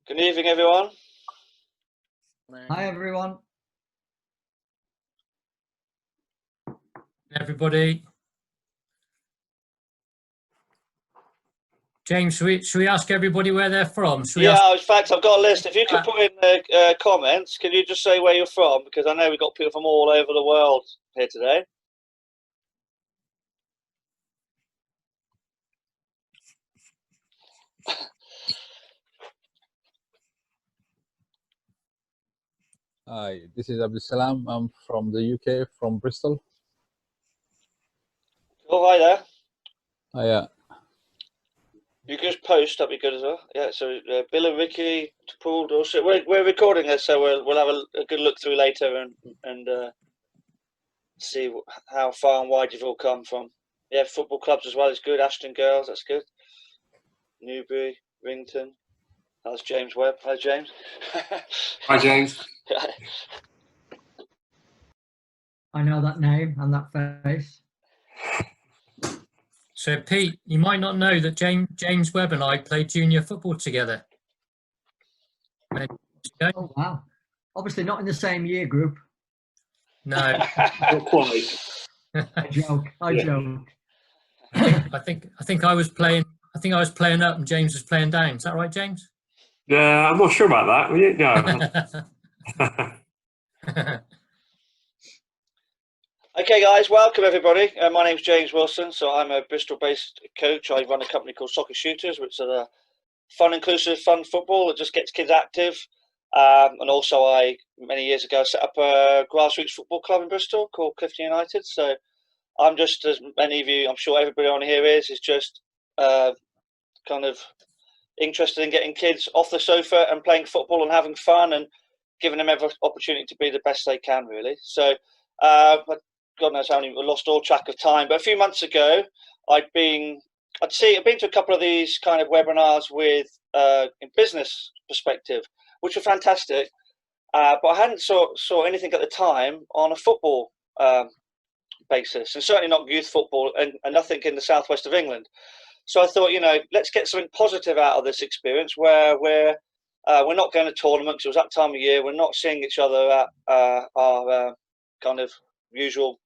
Good evening, everyone. Hi, everyone. Everybody. James, should we ask everybody where they're from? In fact, I've got a list. If you could put in the comments, can you just say where you're from? Because I know we've got people from all over the world here today. Hi, this is Abdul Salam. I'm from the UK, from Bristol. Oh, hi there. Yeah. You can just post, that'd be good as well. Yeah, so Bill and Ricky, Paul, also, we're recording this, so we'll have a good look through later and see how far and wide you've all come from. Yeah, football clubs as well is good. Ashton Girls, that's good. Newbury, Rington. That's James Webb. Hi, James. Hi, James. I know that name and that face. So, Pete, you might not know that James Webb and I played junior football together. Oh, wow. Obviously not in the same year group. No. Not quite. I joke. Joke. I think I was playing up and James was playing down. Is that right, James? Yeah, I'm not sure about that. No. Okay, guys, welcome everybody. My name's James Wilson, so I'm a Bristol-based coach. I run a company called Soccer Shooters, which is a fun, inclusive, fun football that just gets kids active. And also, I many years ago set up a grassroots football club in Bristol called Clifton United. So I'm just, as many of you, I'm sure everybody on here is just kind of interested in getting kids off the sofa and playing football and having fun and giving them every opportunity to be the best they can, really. So God knows how many, we lost all track of time. But a few months ago, I'd been to a couple of these kind of webinars with in business perspective, which were fantastic. But I hadn't saw anything at the time on a football basis, and certainly not youth football, and nothing in the southwest of England. So I thought, let's get something positive out of this experience where we're not going to tournaments. It was that time of year. We're not seeing each other at our kind of usual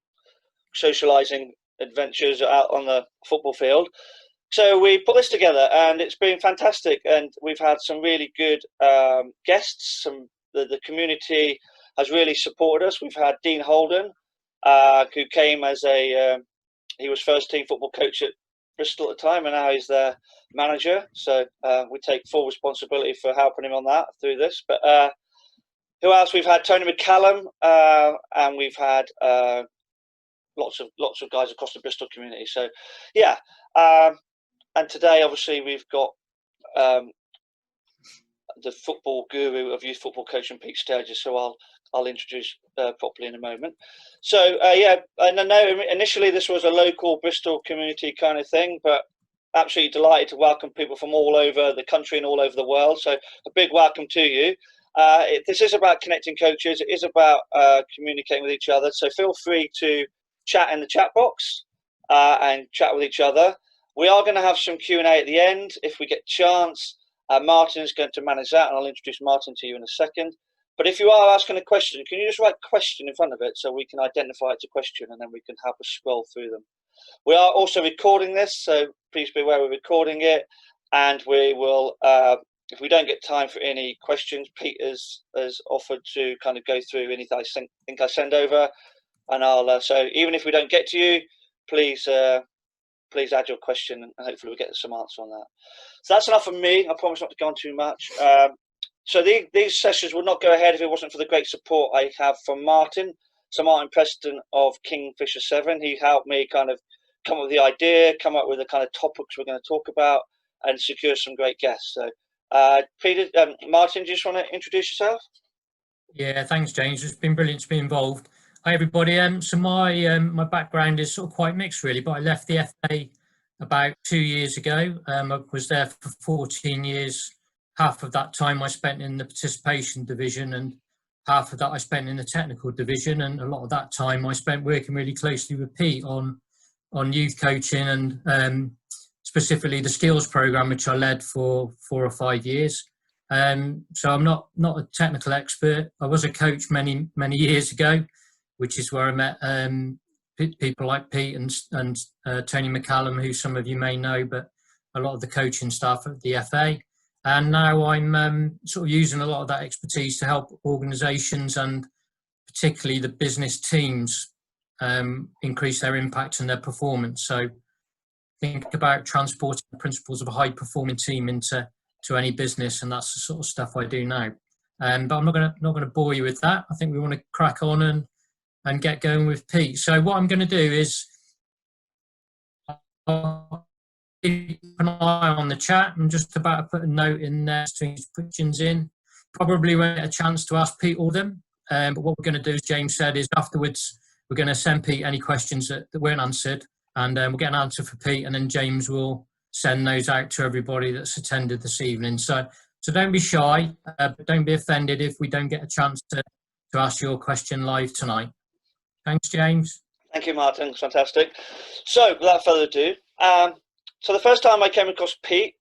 socializing adventures out on the football field. So we put this together and it's been fantastic, and we've had some really good guests. The community has really supported us. We've had Dean Holden, who came as he was first team football coach at Bristol at the time, and now he's their manager. So we take full responsibility for helping him on that through this. But who else? We've had Tony McCallum, and we've had lots of guys across the Bristol community. So yeah, and today obviously we've got the football guru of youth football coaching, Pete Sturgess, so I'll introduce properly in a moment. So yeah, and I know initially this was a local Bristol community kind of thing, but absolutely delighted to welcome people from all over the country and all over the world. So a big welcome to you. This is about connecting coaches. It is about communicating with each other. So feel free to chat in the chat box and chat with each other. We are going to have some Q&A at the end if we get a chance. Martin is going to manage that, and I'll introduce Martin to you in a second. But if you are asking a question, can you just write question in front of it so we can identify it's a question, and then we can help us scroll through them. We are also recording this, so please be aware we're recording it, and we will, if we don't get time for any questions, Pete has offered to kind of go through anything I think I send over, and I'll so even if we don't get to you, please add your question, and hopefully we'll get some answer on that. So that's enough from me. I promise not to go on too much. So these sessions would not go ahead if it wasn't for the great support I have from Martin. So Martin Preston of Kingfisher 7, he helped me kind of come up with the idea, come up with the kind of topics we're going to talk about, and secure some great guests. So Martin, do you just want to introduce yourself? Yeah, thanks, James. It's been brilliant to be involved. Hi, everybody. So my background is sort of quite mixed, really, but I left the FA about 2 years ago. I was there for 14 years. Half of that time I spent in the participation division, and half of that I spent in the technical division. And a lot of that time I spent working really closely with Pete on youth coaching and specifically the skills program, which I led for 4 or 5 years. So I'm not a technical expert. I was a coach many years ago, which is where I met people like Pete and Tony McCallum, who some of you may know, but a lot of the coaching staff at the FA. And now I'm sort of using a lot of that expertise to help organisations and particularly the business teams increase their impact and their performance. So think about transporting the principles of a high-performing team into any business, and that's the sort of stuff I do now. But I'm not going to bore you with that. I think we want to crack on and get going with Pete. So what I'm going to do is keep an eye on the chat. I'm just about to put a note in there to questions in. Probably won't get a chance to ask Pete all of them. But what we're going to do, as James said, is afterwards we're going to send Pete any questions that weren't answered, and we'll get an answer for Pete, and then James will send those out to everybody that's attended this evening. So don't be shy, but don't be offended if we don't get a chance to ask your question live tonight. Thanks, James. Thank you, Martin. Fantastic. So without further ado, so the first time I came across Pete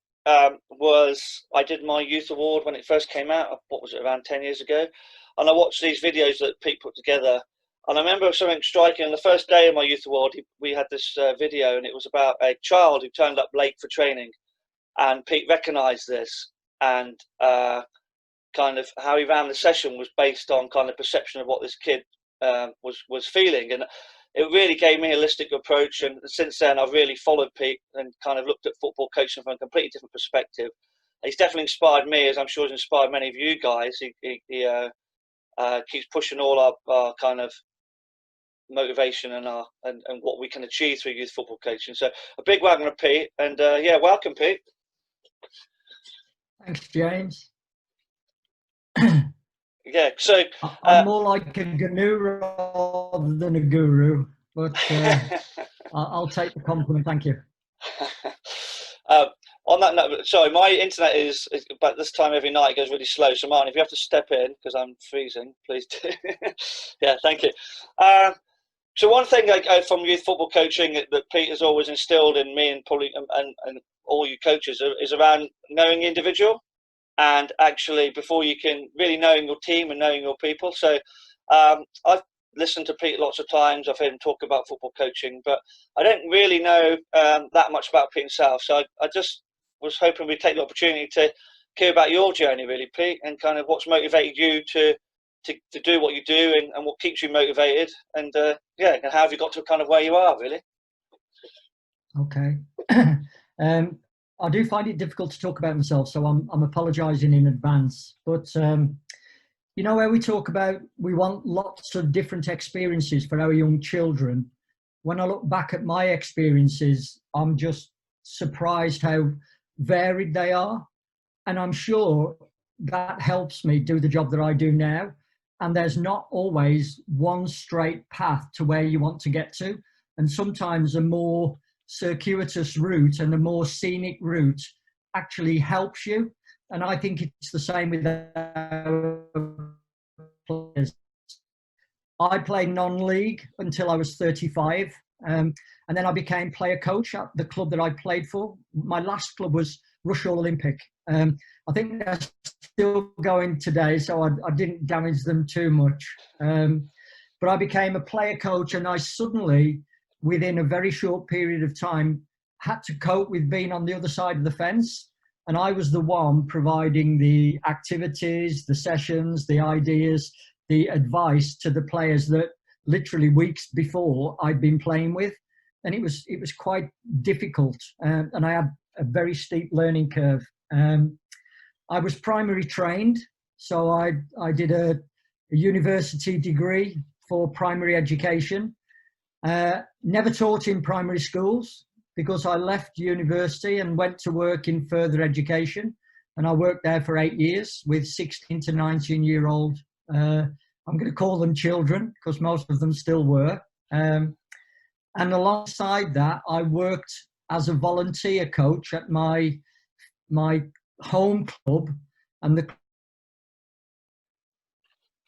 was I did my youth award when it first came out. What was it, around 10 years ago? And I watched these videos that Pete put together. And I remember something striking. On the first day of my youth award, we had this video, and it was about a child who turned up late for training. And Pete recognised this, and kind of how he ran the session was based on kind of perception of what this kid was feeling. And it really gave me a holistic approach, and since then I've really followed Pete and kind of looked at football coaching from a completely different perspective. He's definitely inspired me, as I'm sure he's inspired many of you guys. He keeps pushing all our kind of motivation and what we can achieve through youth football coaching. So a big welcome to Pete, and yeah, welcome, Pete. Thanks, James. Yeah, so I'm more like a GNU rather than a guru, but I'll take the compliment. Thank you. On that note, sorry, my internet is about this time every night, it goes really slow. So Martin, if you have to step in because I'm freezing, please do. Yeah, thank you. So one thing from youth football coaching that Pete has always instilled in me and probably and all you coaches is around knowing the individual, and actually before you can really knowing your team and knowing your people. So I've listened to Pete lots of times. I've heard him talk about football coaching, but I don't really know that much about Pete himself. So I just was hoping we'd take the opportunity to hear about your journey, really, Pete, and kind of what's motivated you to do what you do, and what keeps you motivated, and yeah, and how have you got to kind of where you are, really? Okay. I do find it difficult to talk about myself, so I'm apologising in advance. But you know, where we talk about we want lots of different experiences for our young children. When I look back at my experiences, I'm just surprised how varied they are, and I'm sure that helps me do the job that I do now. And there's not always one straight path to where you want to get to, and sometimes a more circuitous route and a more scenic route actually helps you. And I think it's the same with our players. I played non-league until I was 35, and then I became player coach at the club that I played for. My last club was Rushall Olympic. I think they're still going today, so I didn't damage them too much. But I became a player coach, and I suddenly, within a very short period of time, had to cope with being on the other side of the fence. And I was the one providing the activities, the sessions, the ideas, the advice to the players that literally weeks before I'd been playing with. And it was quite difficult. And I had a very steep learning curve. I was primary trained, so I did a university degree for primary education. Never taught in primary schools because I left university and went to work in further education, and I worked there for 8 years with 16 to 19-year-old. I'm going to call them children because most of them still were. And alongside that, I worked as a volunteer coach at my home club, and the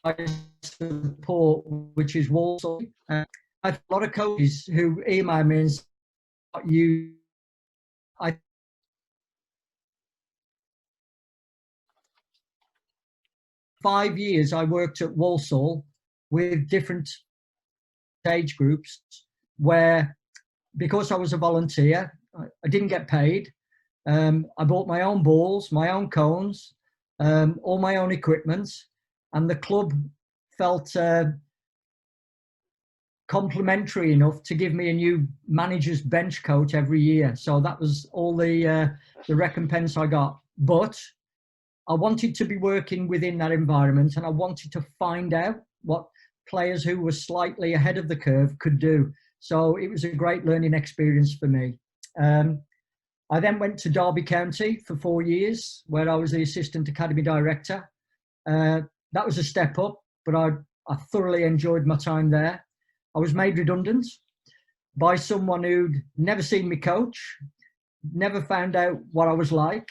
I support, which is Walsall. I have a lot of coaches who email me and say, 5 years, I worked at Walsall with different age groups where, because I was a volunteer, I didn't get paid. I bought my own balls, my own cones, all my own equipment, and the club felt complimentary enough to give me a new manager's bench coat every year. So that was all the recompense I got. But I wanted to be working within that environment, and I wanted to find out what players who were slightly ahead of the curve could do. So it was a great learning experience for me. I then went to Derby County for 4 years, where I was the assistant academy director. That was a step up, but I thoroughly enjoyed my time there. I was made redundant by someone who'd never seen me coach, never found out what I was like,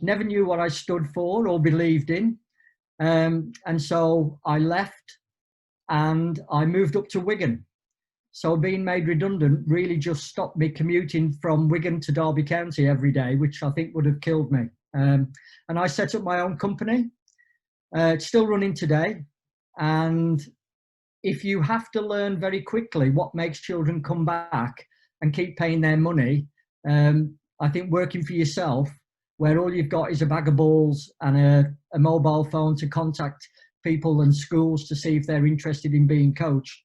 never knew what I stood for or believed in. And so I left and I moved up to Wigan. So being made redundant really just stopped me commuting from Wigan to Derby County every day, which I think would have killed me. And I set up my own company. It's still running today. And if you have to learn very quickly what makes children come back and keep paying their money, I think working for yourself, where all you've got is a bag of balls and a mobile phone to contact people and schools to see if they're interested in being coached,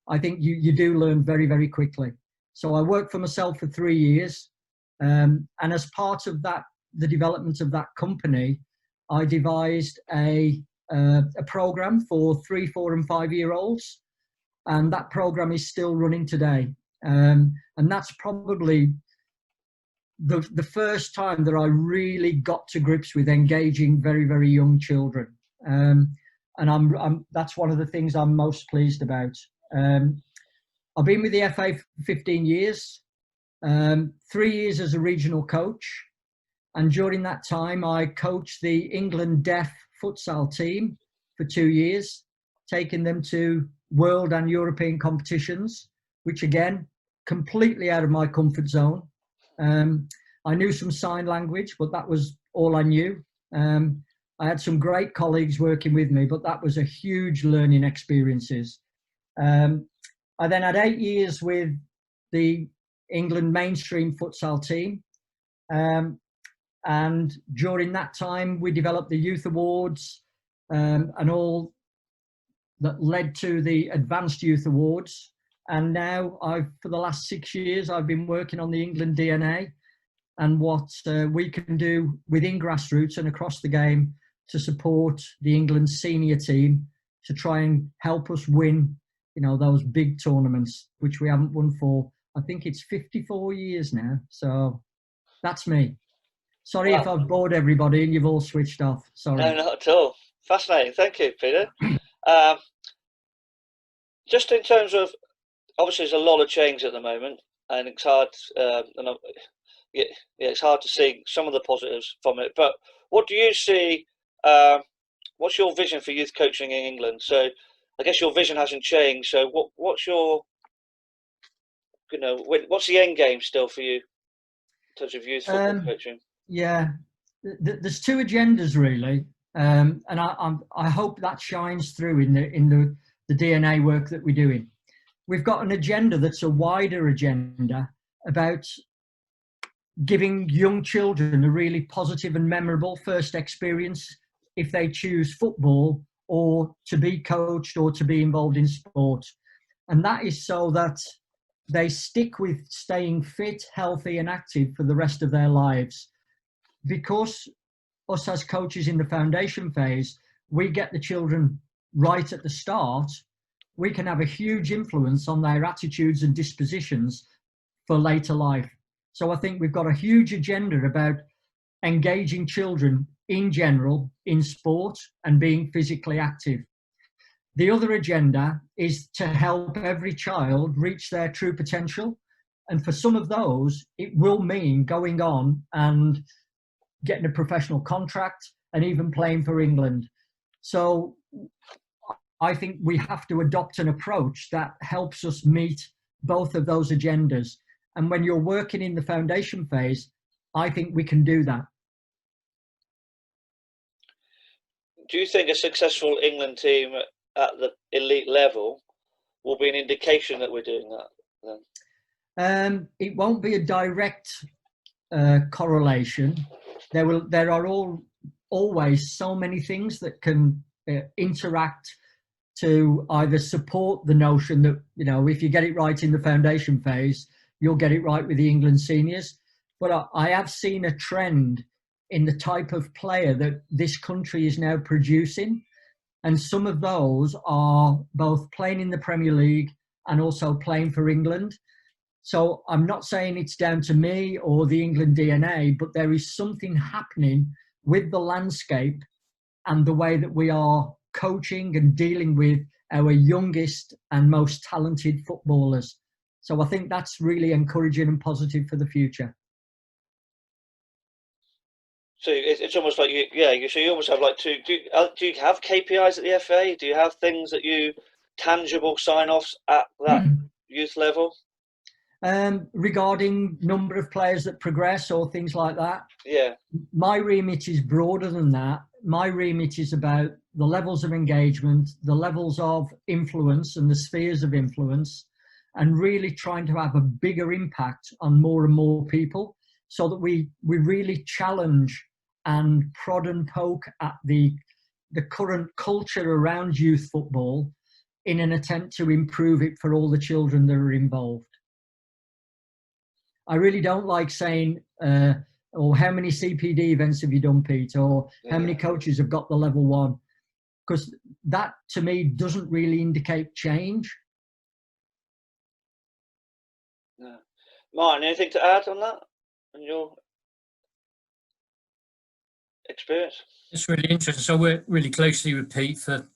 I think you do learn very, very quickly. So I worked for myself for 3 years. And as part of that, the development of that company, I devised a program for 3, 4 and 5 year olds. And that program is still running today. And that's probably the first time that I really got to grips with engaging very, very young children. And that's one of the things I'm most pleased about. I've been with the FA for 15 years, 3 years as a regional coach. And during that time, I coached the England Deaf Futsal team for 2 years, taking them to world and European competitions, which again, completely out of my comfort zone. I knew some sign language, but that was all I knew. I had some great colleagues working with me, but that was a huge learning experiences. I then had 8 years with the England mainstream futsal team. And during that time, we developed the youth awards and all that led to the advanced youth awards. And now for the last 6 years, I've been working on the England DNA and what we can do within grassroots and across the game to support the England senior team to try and help us win, those big tournaments, which we haven't won for, I think it's 54 years now. So that's me. Sorry if I've bored everybody and you've all switched off. Sorry. No, not at all. Fascinating. Thank you, Peter. Just in terms of, obviously there's a lot of change at the moment, and it's hard, it's hard to see some of the positives from it. But what do you see? What's your vision for youth coaching in England? So I guess your vision hasn't changed. So what's your, what's the end game still for you in terms of youth football coaching? Yeah, there's two agendas really, and I hope that shines through in the DNA work that we're doing. We've got an agenda that's a wider agenda about giving young children a really positive and memorable first experience if they choose football or to be coached or to be involved in sport. And that is so that they stick with staying fit, healthy and active for the rest of their lives. Because us as coaches in the foundation phase, we get the children right at the start, we can have a huge influence on their attitudes and dispositions for later life. So I think we've got a huge agenda about engaging children in general in sport and being physically active. The other agenda is to help every child reach their true potential. And for some of those, it will mean going on and getting a professional contract and even playing for England. So I think we have to adopt an approach that helps us meet both of those agendas. And when you're working in the foundation phase, I think we can do that. do you think a successful England team at the elite level will be an indication that we're doing that then? It won't be a direct correlation. There are always so many things that can interact to either support the notion that, you know, if you get it right in the foundation phase, you'll get it right with the England seniors. But I have seen a trend in the type of player that this country is now producing. And some of those are both playing in the Premier League and also playing for England. So I'm not saying it's down to me or the England DNA, but there is something happening with the landscape and the way that we are coaching and dealing with our youngest and most talented footballers. So I think that's really encouraging and positive for the future. So it's almost like so you almost have like two. Do you have KPIs at the FA? Do you have things that tangible sign-offs at that youth level? Regarding number of players that progress or things like that? Yeah. My remit is broader than that. My remit is about the levels of engagement, the levels of influence and the spheres of influence, and really trying to have a bigger impact on more and more people so that we really challenge and prod and poke at the current culture around youth football in an attempt to improve it for all the children that are involved. I really don't like saying, or how many CPD events have you done, Pete, or how many coaches have got the level 1, because that to me doesn't really indicate change. No. Martin, anything to add on that and your experience? It's really interesting. So I worked really closely with Pete for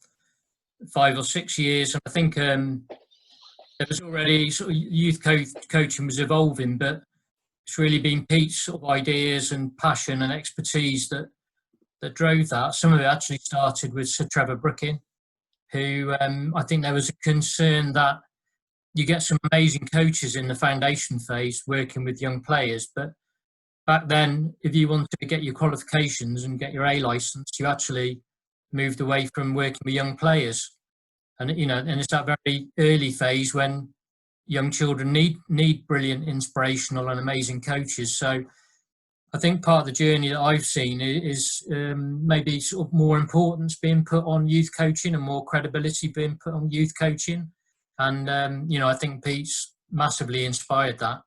5 or 6 years, and I think there was already sort of youth coaching was evolving, but it's really been Pete's sort of ideas and passion and expertise that drove that. Some of it actually started with Sir Trevor Brooking, who I think there was a concern that you get some amazing coaches in the foundation phase working with young players, but back then, if you wanted to get your qualifications and get your A licence, you actually moved away from working with young players. And, you know, and it's that very early phase when young children need brilliant, inspirational and amazing coaches. So I think part of the journey that I've seen is maybe sort of more importance being put on youth coaching and more credibility being put on youth coaching. And, you know, I think Pete's massively inspired that.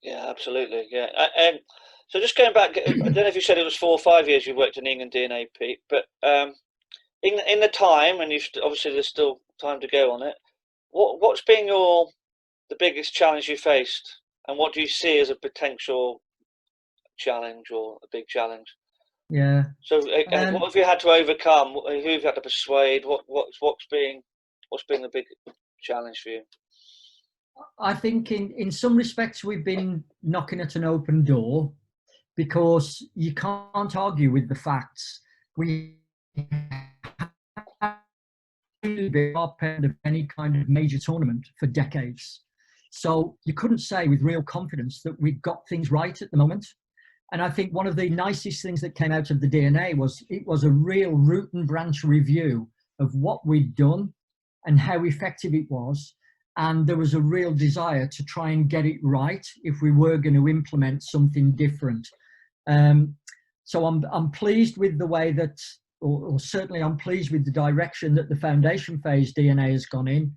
Yeah, absolutely. Yeah. And so just going back, I don't know if you said it was 4 or 5 years you worked in England DNA, Pete, but in the time, and obviously there's still time to go on it, what's been the biggest challenge you faced, and what do you see as a potential challenge or a big challenge? Yeah. So what have you had to overcome? Who have you had to persuade? What's been the big challenge for you? I think in some respects we've been knocking at an open door, because you can't argue with the facts. We have been top end of any kind of major tournament for decades. So you couldn't say with real confidence that we've got things right at the moment. And I think one of the nicest things that came out of the DNA was it was a real root and branch review of what we'd done and how effective it was. And there was a real desire to try and get it right if we were going to implement something different. So I'm pleased with the way that, or certainly I'm pleased with the direction that the foundation phase DNA has gone in.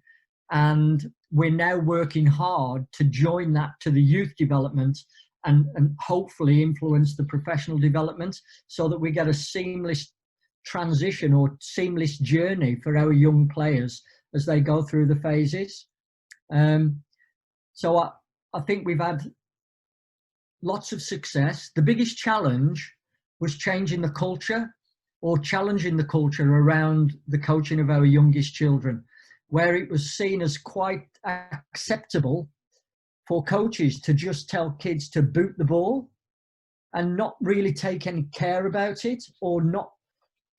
And we're now working hard to join that to the youth development and hopefully influence the professional development so that we get a seamless transition or seamless journey for our young players as they go through the phases. So I think we've had lots of success. The biggest challenge was changing the culture or challenging the culture around the coaching of our youngest children, where it was seen as quite acceptable for coaches to just tell kids to boot the ball and not really take any care about it, or not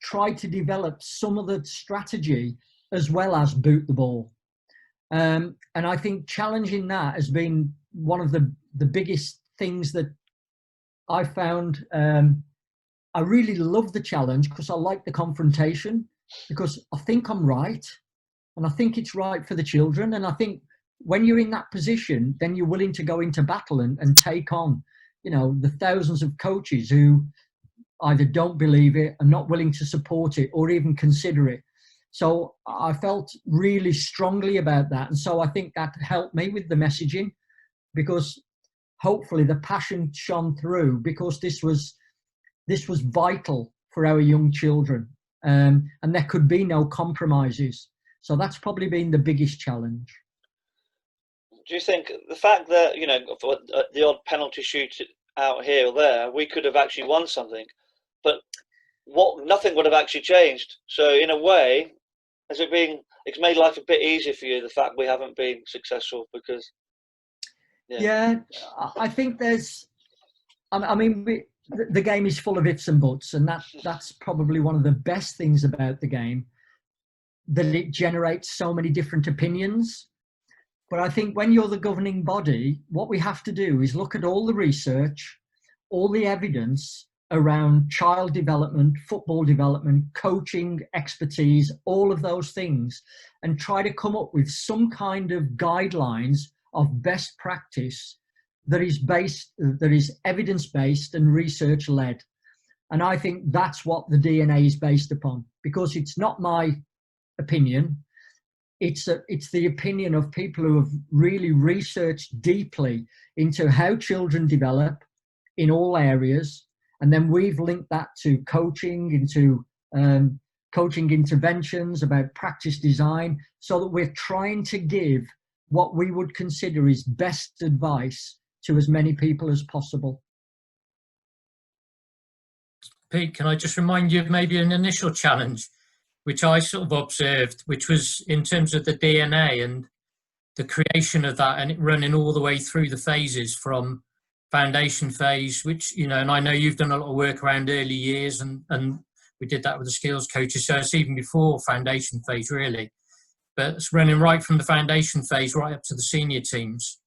try to develop some of the strategy as well as boot the ball. And I think challenging that has been one of the biggest things that I found. I really love the challenge because I like the confrontation, because I think I'm right, and I think it's right for the children. And I think when you're in that position, then you're willing to go into battle and take on, you know, the thousands of coaches who either don't believe it, are not willing to support it, or even consider it. So I felt really strongly about that. And so I think that helped me with the messaging, because hopefully the passion shone through, because this was vital for our young children. And there could be no compromises. So that's probably been the biggest challenge. Do you think the fact that, you know, for the odd penalty shoot out here or there, we could have actually won something, but nothing would have actually changed. So in a way, it's made life a bit easier for you, the fact we haven't been successful, because yeah I think I mean the game is full of ifs and buts, and that's probably one of the best things about the game, that it generates so many different opinions. But I think when you're the governing body, what we have to do is look at all the research, all the evidence around child development, football development, coaching expertise, all of those things, and try to come up with some kind of guidelines of best practice that is evidence-based and research-led. And I think that's what the DNA is based upon, because it's not my opinion. It's the opinion of people who have really researched deeply into how children develop in all areas. And then we've linked that to coaching, into coaching interventions, about practice design, so that we're trying to give what we would consider is best advice to as many people as possible. Pete, can I just remind you of maybe an initial challenge, which I sort of observed, which was in terms of the DNA and the creation of that, and it running all the way through the phases from foundation phase, which, you know, and I know you've done a lot of work around early years, and we did that with the skills coaches, so it's even before foundation phase really, but it's running right from the foundation phase right up to the senior teams.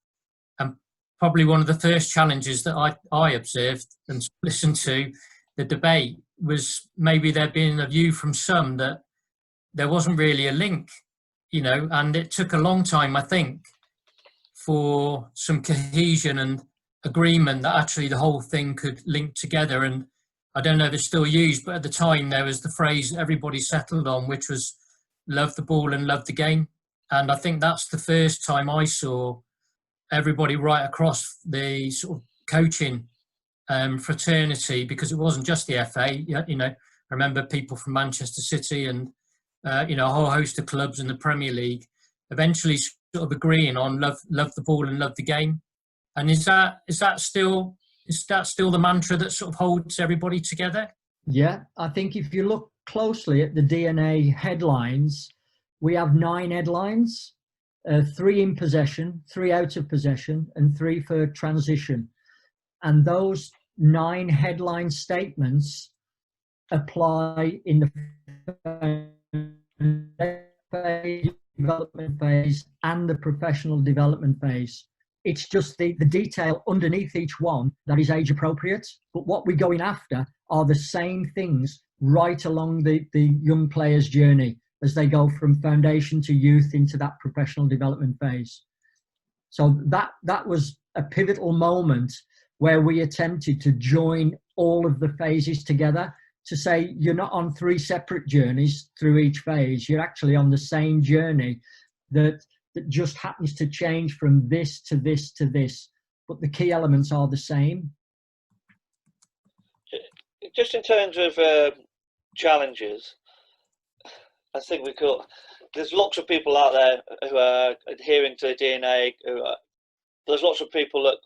And probably one of the first challenges that I observed and listened to the debate was maybe there being a view from some that there wasn't really a link, you know, and it took a long time, I think, for some cohesion and agreement that actually the whole thing could link together. And I don't know if it's still used, but at the time there was the phrase everybody settled on, which was love the ball and love the game. And I think that's the first time I saw everybody right across the sort of coaching fraternity, because it wasn't just the FA. You know, I remember people from Manchester City and you know, a whole host of clubs in the Premier League eventually sort of agreeing on love the ball and love the game. And is that still the mantra that sort of holds everybody together? Yeah, I think if you look closely at the DNA headlines, we have 9 headlines, 3 in possession, 3 out of possession, and 3 for transition. And those 9 headline statements apply in the development phase and the professional development phase. It's just the detail underneath each one that is age appropriate. But what we're going after are the same things right along the young player's journey as they go from foundation to youth into that professional development phase. So that was a pivotal moment where we attempted to join all of the phases together, to say you're not on 3 separate journeys through each phase. You're actually on the same journey that just happens to change from this to this to this, but the key elements are the same. Just in terms of challenges, I think there's lots of people out there who are adhering to the DNA. There's lots of people that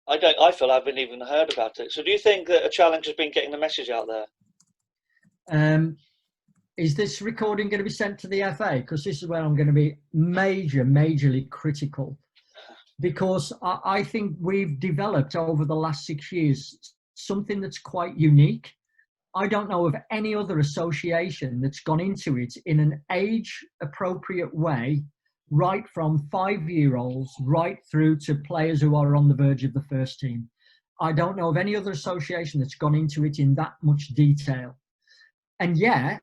I feel I haven't even heard about it. So do you think that a challenge has been getting the message out there? Is this recording going to be sent to the FA? Because this is where I'm going to be majorly critical. Because I think we've developed over the last 6 years something that's quite unique. I don't know of any other association that's gone into it in an age-appropriate way, right from 5-year-olds right through to players who are on the verge of the first team. I don't know of any other association that's gone into it in that much detail. And yet,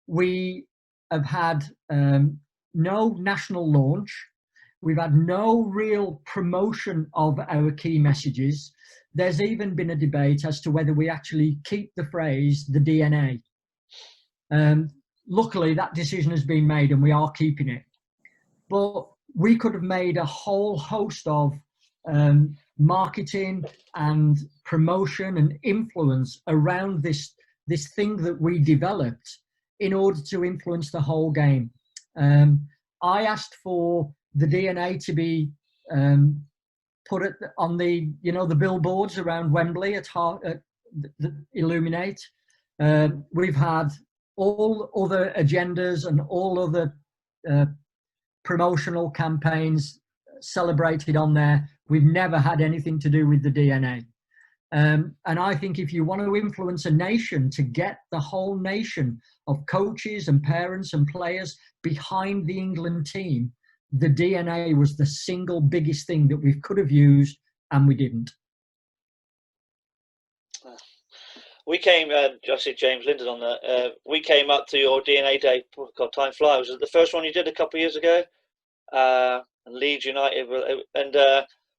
we have had no national launch. We've had no real promotion of our key messages. There's even been a debate as to whether we actually keep the phrase, the DNA. Luckily, that decision has been made and we are keeping it. But we could have made a whole host of marketing and promotion and influence around this thing that we developed in order to influence the whole game. I asked for the DNA to be put on the the billboards around Wembley at Illuminate. We've had all other agendas and all other promotional campaigns celebrated on there. We've never had anything to do with the DNA. And I think if you want to influence a nation, to get the whole nation of coaches and parents and players behind the England team, the DNA was the single biggest thing that we could have used, and we didn't. We came, I see James Linden on there. We came up to your DNA day. Oh God, time flies. Was it the first one you did a couple of years ago? And Leeds United, and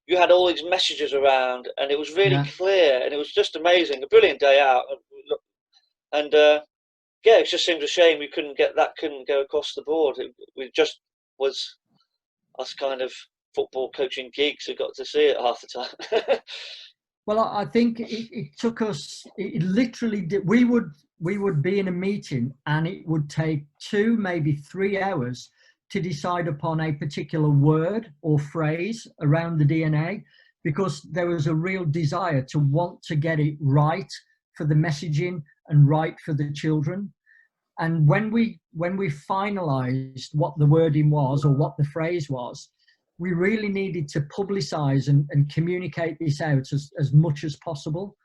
you had all these messages around, and it was really clear, and it was just amazing. A brilliant day out, and yeah, it just seems a shame we couldn't go across the board. We just was us kind of football coaching geeks who got to see it half the time. Well, I think it took us. It literally did. We would be in a meeting, and it would take 2, maybe 3 hours to decide upon a particular word or phrase around the DNA, because there was a real desire to want to get it right for the messaging and right for the children. And when we finalized what the wording was or what the phrase was, we really needed to publicize and communicate this out as much as possible.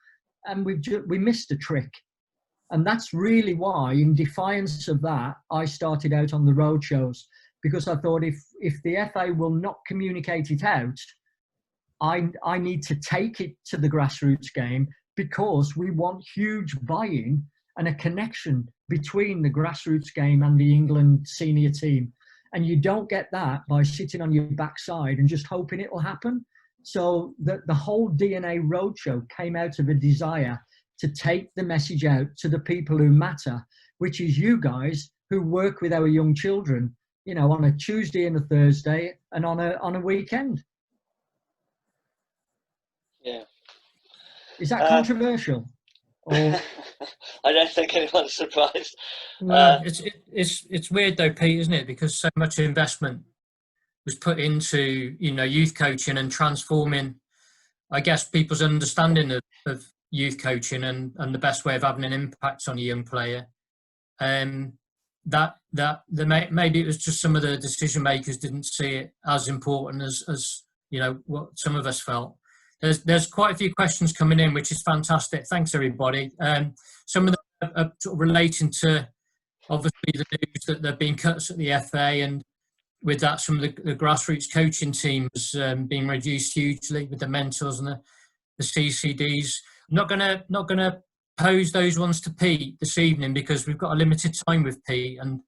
And we missed a trick. And that's really why, in defiance of that, I started out on the road shows, because I thought if the FA will not communicate it out, I need to take it to the grassroots game, because we want huge buy-in and a connection between the grassroots game and the England senior team. And you don't get that by sitting on your backside and just hoping it will happen. So the whole DNA roadshow came out of a desire to take the message out to the people who matter, which is you guys who work with our young children, on a Tuesday and a Thursday and on a weekend. Yeah. Is that controversial? Or... I don't think anyone's surprised. Well, it's weird though, Pete, isn't it? Because so much investment was put into youth coaching and transforming, I guess, people's understanding of youth coaching and the best way of having an impact on a young player. That maybe it was just some of the decision makers didn't see it as important as what some of us felt. There's quite a few questions coming in, which is fantastic. Thanks everybody. Some of them are sort of relating to obviously the news that there have been cuts at the FA, and with that some of the grassroots coaching teams being reduced hugely with the mentors and the CCDs. I'm not gonna pose those ones to Pete this evening, because we've got a limited time with Pete, and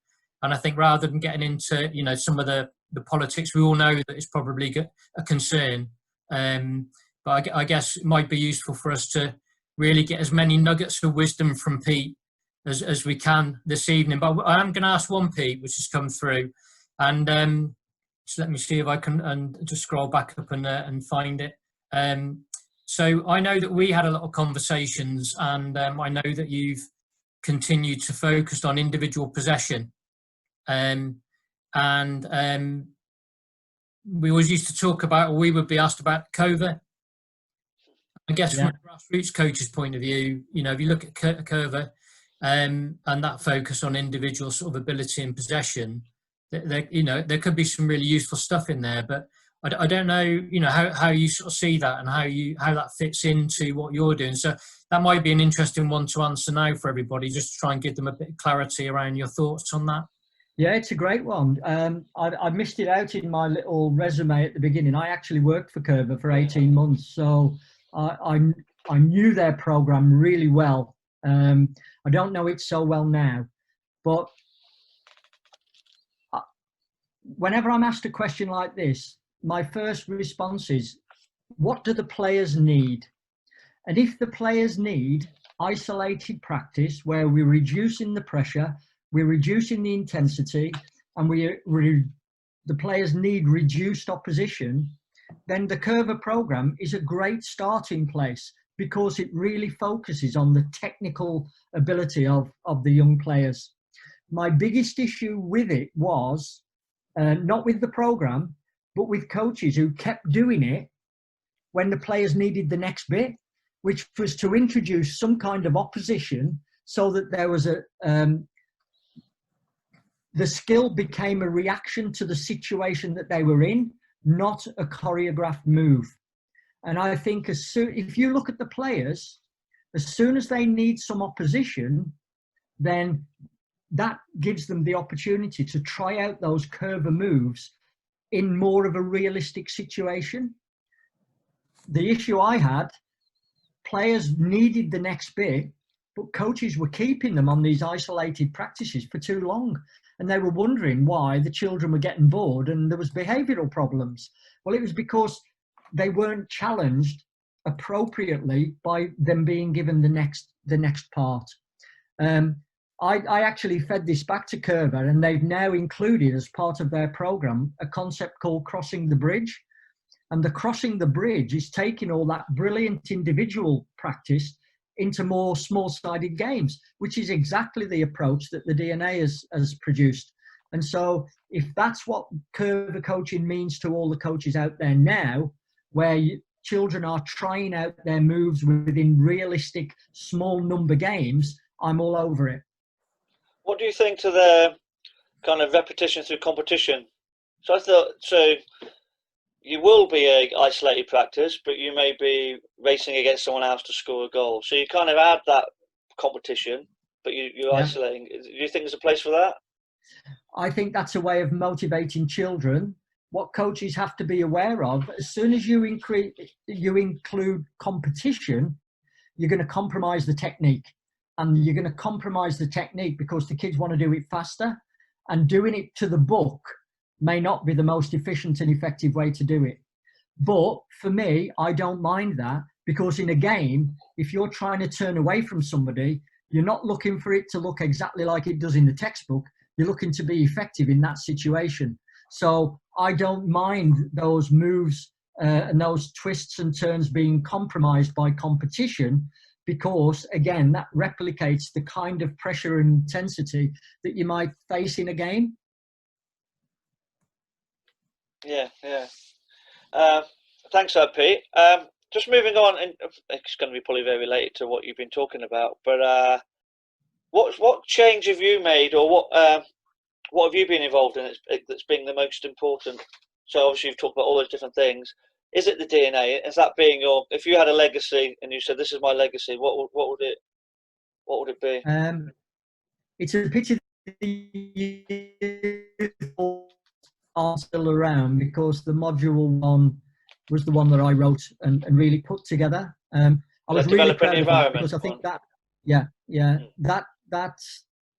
I think rather than getting into some of the politics, we all know that it's probably a concern, but I guess it might be useful for us to really get as many nuggets of wisdom from Pete as we can this evening. But I am going to ask one, Pete, which has come through, and just let me see if I can and just scroll back up and find it. So I know that we had a lot of conversations, and I know that you've continued to focus on individual possession. We always used to talk about, or we would be asked about Cova. I guess from a grassroots coach's point of view, if you look at Cova and that focus on individual sort of ability and possession, there could be some really useful stuff in there, but I don't know, how you sort of see that and how that fits into what you're doing. So that might be an interesting one to answer now for everybody, just to try and give them a bit of clarity around your thoughts on that. Yeah, it's a great one. I missed it out in my little resume at the beginning. I actually worked for Curva for 18 months. So I knew their program really well. I don't know it so well now, but whenever I'm asked a question like this, my first response is, what do the players need? And if the players need isolated practice where we're reducing the pressure, we're reducing the intensity, and the players need reduced opposition, then the Curva program is a great starting place because it really focuses on the technical ability of the young players. My biggest issue with it was not with the program, but with coaches who kept doing it when the players needed the next bit, which was to introduce some kind of opposition so that there was the skill became a reaction to the situation that they were in, not a choreographed move. And I think if you look at the players, as soon as they need some opposition, then that gives them the opportunity to try out those Curva moves in more of a realistic situation. The issue I had, players needed the next bit, but coaches were keeping them on these isolated practices for too long. And they were wondering why the children were getting bored and there was behavioural problems. Well, it was because they weren't challenged appropriately by them being given the next part. I actually fed this back to Curva, and they've now included as part of their program a concept called crossing the bridge. And the crossing the bridge is taking all that brilliant individual practice into more small-sided games, which is exactly the approach that the DNA has produced. And so if that's what Curva coaching means to all the coaches out there now, where children are trying out their moves within realistic small number games, I'm all over it. What do you think to the kind of repetition through competition? So I thought, so you will be a isolated practice, but you may be racing against someone else to score a goal. So you kind of add that competition, but you're isolating. Do you think there's a place for that? I think that's a way of motivating children. What coaches have to be aware of, as soon as you include competition, you're going to compromise the technique. And you're going to compromise the technique because the kids want to do it faster, and doing it to the book may not be the most efficient and effective way to do it. But for me, I don't mind that, because in a game, if you're trying to turn away from somebody, you're not looking for it to look exactly like it does in the textbook. You're looking to be effective in that situation. So I don't mind those moves and those twists and turns being compromised by competition, because again, that replicates the kind of pressure and intensity that you might face in a game. Yeah. Thanks, Pete. Just moving on, and it's going to be probably very related to what you've been talking about, but what change have you made, or what have you been involved in that's been the most important? So obviously you've talked about all those different things. Is it the DNA? Is that being your? If you had a legacy and you said this is my legacy, what would it be? It's a picture are still around, because the module one was the one that I wrote and really put together. I was really proud of that, because I think that that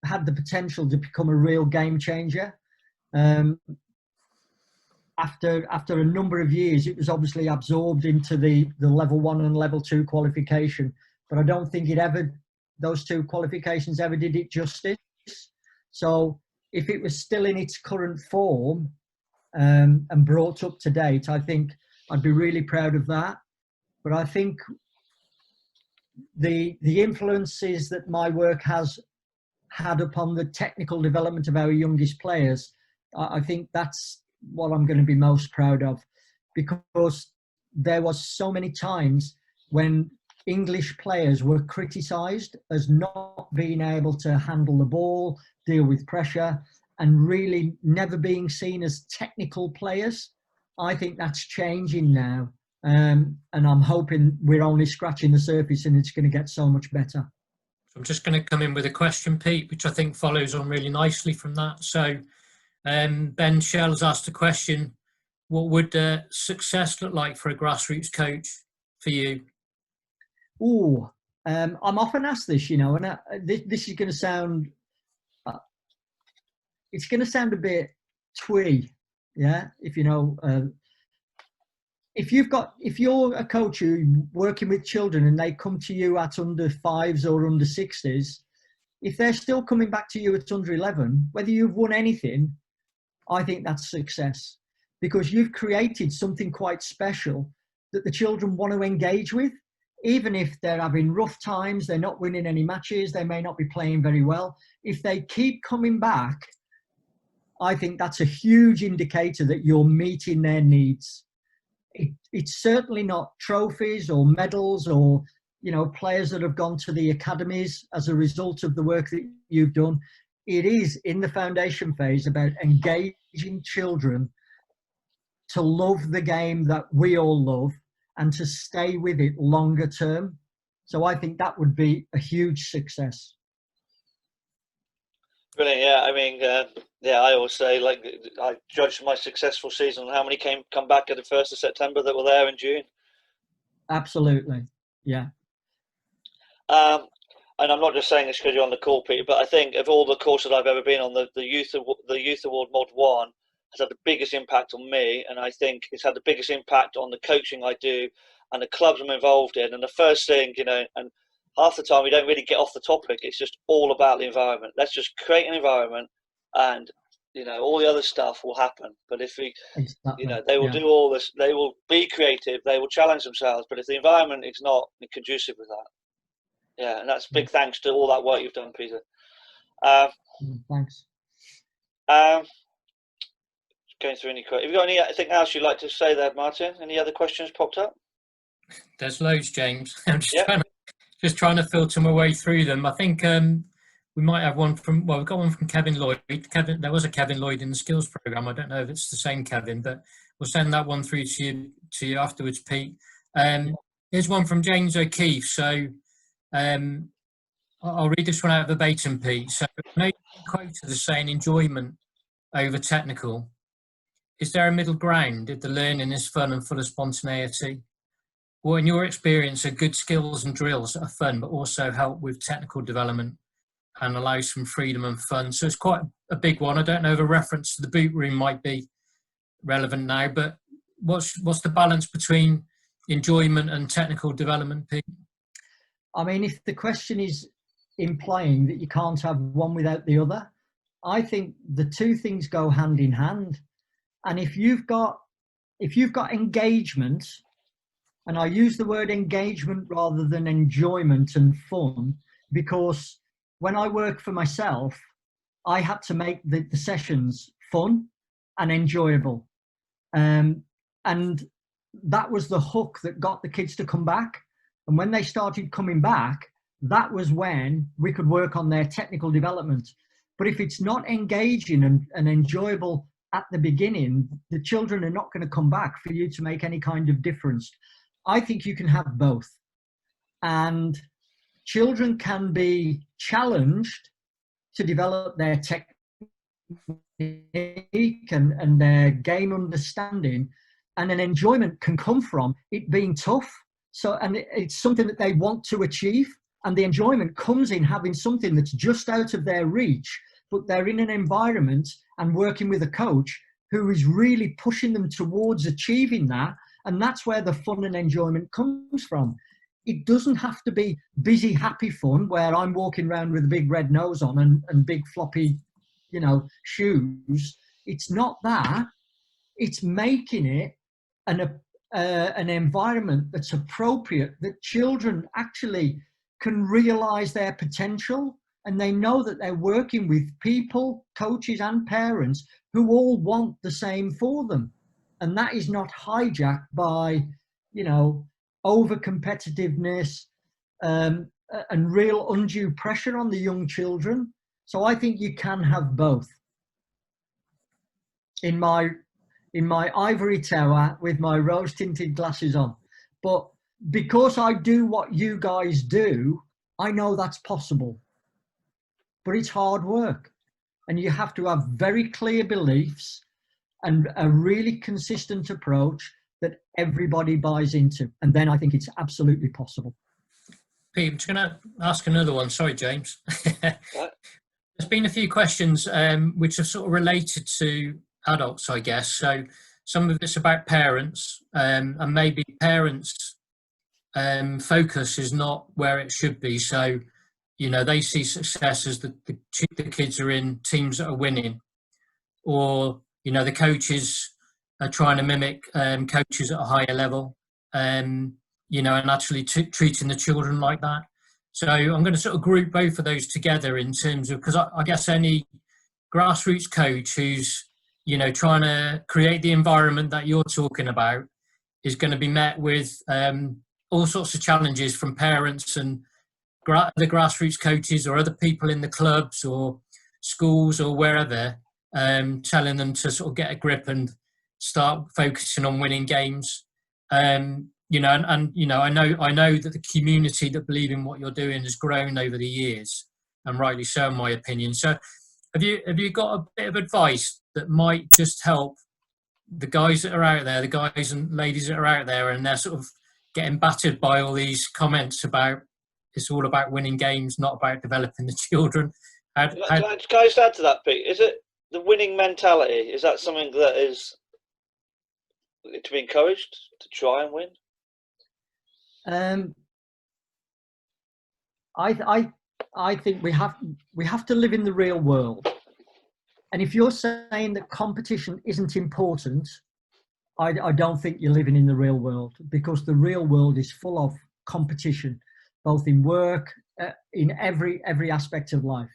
had the potential to become a real game changer. After a number of years, it was obviously absorbed into the level 1 and level 2 qualification, but I don't think those two qualifications ever did it justice. So if it was still in its current form and brought up to date, I think I'd be really proud of that. But I think the influences that my work has had upon the technical development of our youngest players, I think that's what I'm going to be most proud of, because there was so many times when English players were criticised as not being able to handle the ball, deal with pressure, and really never being seen as technical players. I think that's changing now, and I'm hoping we're only scratching the surface and it's going to get so much better. I'm just going to come in with a question, Pete, which I think follows on really nicely from that. So Ben Shell has asked a question: what would success look like for a grassroots coach for you? I'm often asked this, and this is going to sound, it's going to sound a bit twee, yeah. If you're a coach who's working with children and they come to you at under 5s or under 6s, if they're still coming back to you at under 11, whether you've won anything, I think that's success, because you've created something quite special that the children want to engage with. Even if they're having rough times, they're not winning any matches, they may not be playing very well. If they keep coming back, I think that's a huge indicator that you're meeting their needs. It's certainly not trophies or medals or, players that have gone to the academies as a result of the work that you've done. It is in the foundation phase about engaging children to love the game that we all love and to stay with it longer term. So I think that would be a huge success. Brilliant. Yeah, I mean, I always say, like, I judge my successful season on how many come back at the 1st of September that were there in June. Absolutely, yeah. And I'm not just saying this because you're on the call, Peter, but I think of all the courses I've ever been on, the Youth Award Mod 1 has had the biggest impact on me, and I think it's had the biggest impact on the coaching I do and the clubs I'm involved in. And the first thing, and half the time we don't really get off the topic, it's just all about the environment. Let's just create an environment, and all the other stuff will happen. But if we, they will do all this, they will be creative, they will challenge themselves, but if the environment is not conducive with that, and that's big thanks to all that work you've done, Peter. Thanks. Going through any questions. Have you got anything else you'd like to say there, Martin? Any other questions popped up? There's loads, James. I'm just trying to filter my way through them. I think we might have one from, we've got one from Kevin Lloyd. There was a Kevin Lloyd in the skills program. I don't know if it's the same Kevin, but we'll send that one through to you afterwards, Pete. Here's one from James O'Keefe. So I'll read this one out verbatim, Pete. So I know you quoted as saying enjoyment over technical. Is there a middle ground if the learning is fun and full of spontaneity? Or in your experience are good skills and drills that are fun but also help with technical development and allow some freedom and fun? So it's quite a big one. I don't know if a reference to the boot room might be relevant now, but what's the balance between enjoyment and technical development, Pete? I mean, if the question is implying that you can't have one without the other, I think the two things go hand in hand. And if you've got engagement, and I use the word engagement rather than enjoyment and fun, because when I work for myself, I had to make the sessions fun and enjoyable. And that was the hook that got the kids to come back. And when they started coming back, that was when we could work on their technical development. But if it's not engaging and enjoyable at the beginning, the children are not going to come back for you to make any kind of difference. I think you can have both. And children can be challenged to develop their technique and their game understanding, and an enjoyment can come from it being tough. So, and it's something that they want to achieve, and the enjoyment comes in having something that's just out of their reach, but they're in an environment and working with a coach who is really pushing them towards achieving that. And that's where the fun and enjoyment comes from. It doesn't have to be busy, happy fun where I'm walking around with a big red nose on and big floppy, shoes. It's not that. It's making it an environment that's appropriate, that children actually can realize their potential, and they know that they're working with people, coaches and parents who all want the same for them. And that is not hijacked by, over competitiveness and real undue pressure on the young children. So I think you can have both. In my ivory tower with my rose tinted glasses on. But because I do what you guys do, I know that's possible. But it's hard work, and you have to have very clear beliefs and a really consistent approach that everybody buys into. And then I think it's absolutely possible. Pete, I'm just going to ask another one. Sorry, James. Right. There's been a few questions which are sort of related to adults, I guess. So some of it's about parents, and maybe parents' focus is not where it should be. So, they see success as the kids are in teams that are winning, or, the coaches are trying to mimic coaches at a higher level, and actually treating the children like that. So I'm going to sort of group both of those together in terms of, because I guess any grassroots coach who's, trying to create the environment that you're talking about is going to be met with all sorts of challenges from parents and the grassroots coaches or other people in the clubs or schools or wherever, telling them to sort of get a grip and start focusing on winning games. I know that the community that believe in what you're doing has grown over the years, and rightly so, in my opinion. So, have you got a bit of advice that might just help the guys that are out there, the guys and ladies that are out there, and they're sort of getting battered by all these comments about it's all about winning games, not about developing the children? Can I just add to that, Pete? Is it the winning mentality? Is that something that is to be encouraged to try and win? I think we have to live in the real world. And if you're saying that competition isn't important, I don't think you're living in the real world, because the real world is full of competition, both in work, in every aspect of life.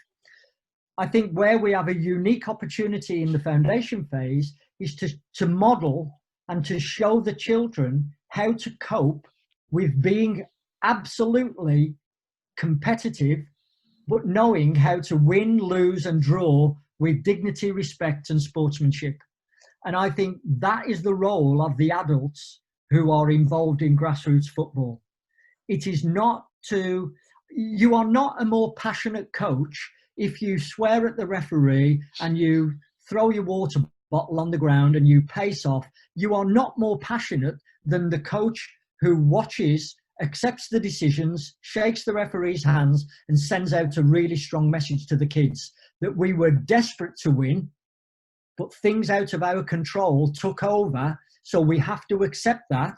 I think where we have a unique opportunity in the foundation phase is to model and to show the children how to cope with being absolutely competitive, but knowing how to win, lose, and draw with dignity, respect, and sportsmanship. And I think that is the role of the adults who are involved in grassroots football. It is not you are not a more passionate coach if you swear at the referee and you throw your water bottle on the ground and you pace off. You are not more passionate than the coach who watches, accepts the decisions, shakes the referee's hands, and sends out a really strong message to the kids that we were desperate to win, but things out of our control took over. So we have to accept that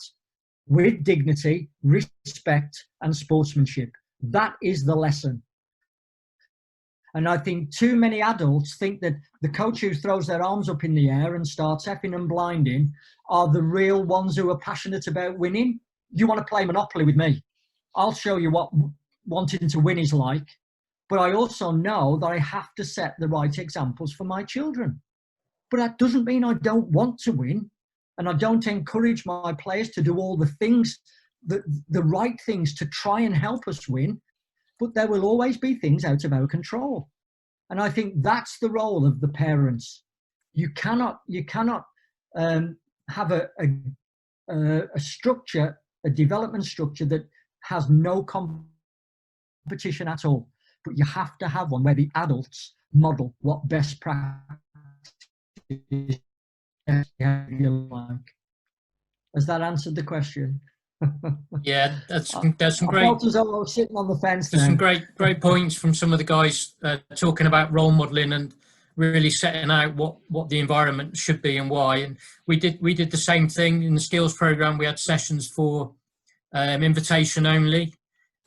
with dignity, respect, and sportsmanship. That is the lesson. And I think too many adults think that the coach who throws their arms up in the air and starts effing and blinding are the real ones who are passionate about winning. You want to play Monopoly with me? I'll show you what wanting to win is like. But I also know that I have to set the right examples for my children. But that doesn't mean I don't want to win, and I don't encourage my players to do all the things, the right things to try and help us win. But there will always be things out of our control. And I think that's the role of the parents. You cannot have a structure, a development structure that has no competition at all. But you have to have one where the adults model what best practice is like. Has that answered the question? Yeah, there's some I great. felt as though I was sitting on the fence. There's some great points from some of the guys talking about role modelling and really setting out what the environment should be and why. And we did the same thing in the skills program. We had sessions for invitation only,